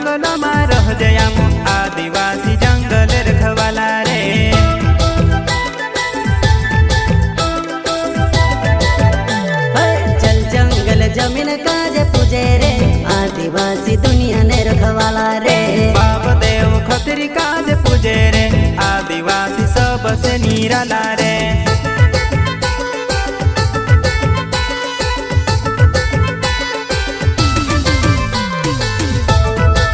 जंगलમાં રહજે આમ आदिवासी जंगल रखवाला रे। चल जंगल जमीन काजे पूजे रे आदिवासी दुनिया ने रखवाला रे। बाप देव खतरी काज पूजे रे आदिवासी सबसे निराला रे।